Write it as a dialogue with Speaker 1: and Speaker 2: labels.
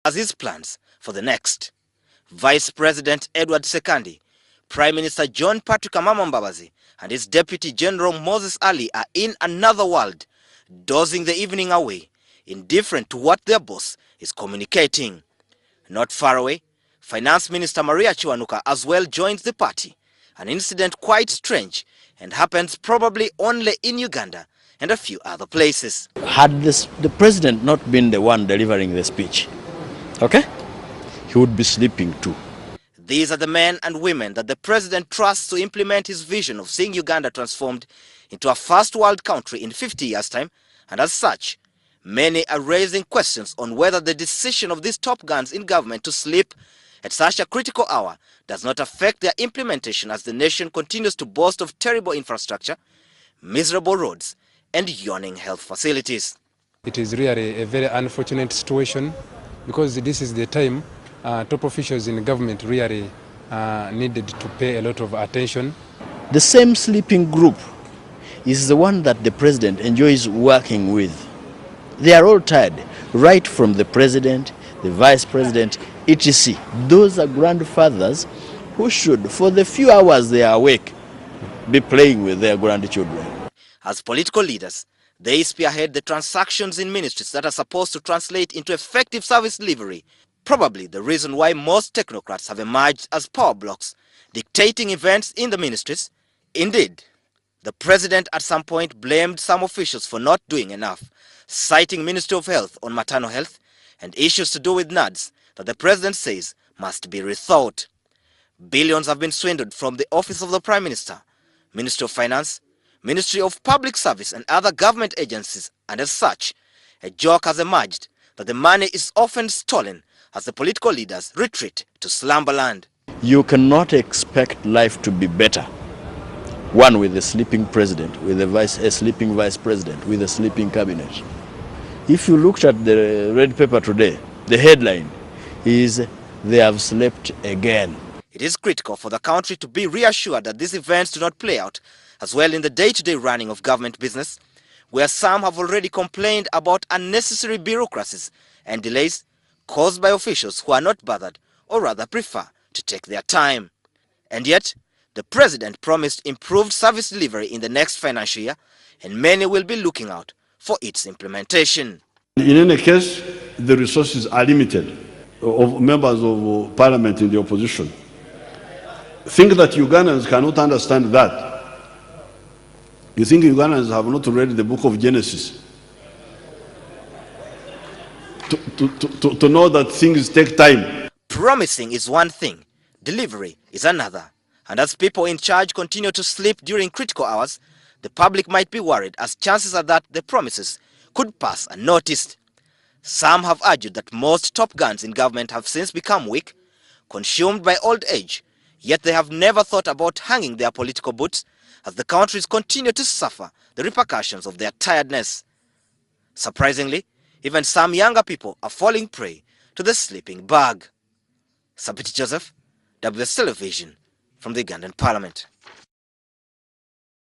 Speaker 1: as his plans for the next. Vice President Edward Sekandi, Prime Minister John Patrick Amama Mbabazi, and his Deputy General Moses Ali are in another world, dozing the evening away, indifferent to what their boss is communicating. Not far away, Finance Minister Maria Chiwanuka as well joins the party, an incident quite strange and happens probably only in Uganda and a few other places.
Speaker 2: Had the president not been the one delivering the speech, okay, he would be sleeping too.
Speaker 1: These are the men and women that the president trusts to implement his vision of seeing Uganda transformed into a first world country in 50 years' time, and as such, many are raising questions on whether the decision of these top guns in government to sleep at such a critical hour does not affect their implementation as the nation continues to boast of terrible infrastructure, miserable roads, and yawning health facilities.
Speaker 3: It is really a very unfortunate situation because this is the time top officials in government really needed to pay a lot of attention.
Speaker 2: The same sleeping group is the one that the president enjoys working with. They are all tired, right from the president, the vice president, etc. Those are grandfathers who should, for the few hours they are awake, be playing with their grandchildren.
Speaker 1: As political leaders, they spearhead the transactions in ministries that are supposed to translate into effective service delivery. Probably the reason why most technocrats have emerged as power blocks, dictating events in the ministries. Indeed, the president at some point blamed some officials for not doing enough, citing Ministry of Health on maternal health and issues to do with NADS that the president says must be rethought. Billions have been swindled from the Office of the Prime Minister, Ministry of Finance, Ministry of Public Service and other government agencies, and as such, a joke has emerged that the money is often stolen as the political leaders retreat to slumberland.
Speaker 2: You cannot expect life to be better. One with a sleeping president, with a sleeping vice president, with a sleeping cabinet. If you looked at the red paper today, the headline is, "They have slept again."
Speaker 1: It is critical for the country to be reassured that these events do not play out as well in the day-to-day running of government business, where some have already complained about unnecessary bureaucracies and delays caused by officials who are not bothered or rather prefer to take their time. And yet, the president promised improved service delivery in the next financial year, and many will be looking out for its implementation.
Speaker 4: In any case, the resources are limited of members of parliament in the opposition. Think that Ugandans cannot understand that. You think Ugandans have not read the book of Genesis to know that things take time?
Speaker 1: Promising is one thing, delivery is another. And as people in charge continue to sleep during critical hours, the public might be worried as chances are that the promises could pass unnoticed. Some have argued that most top guns in government have since become weak, consumed by old age, yet they have never thought about hanging their political boots as the countries continue to suffer the repercussions of their tiredness. Surprisingly, even some younger people are falling prey to the sleeping bug. Sabiti Joseph, WS Television, from the Ugandan Parliament.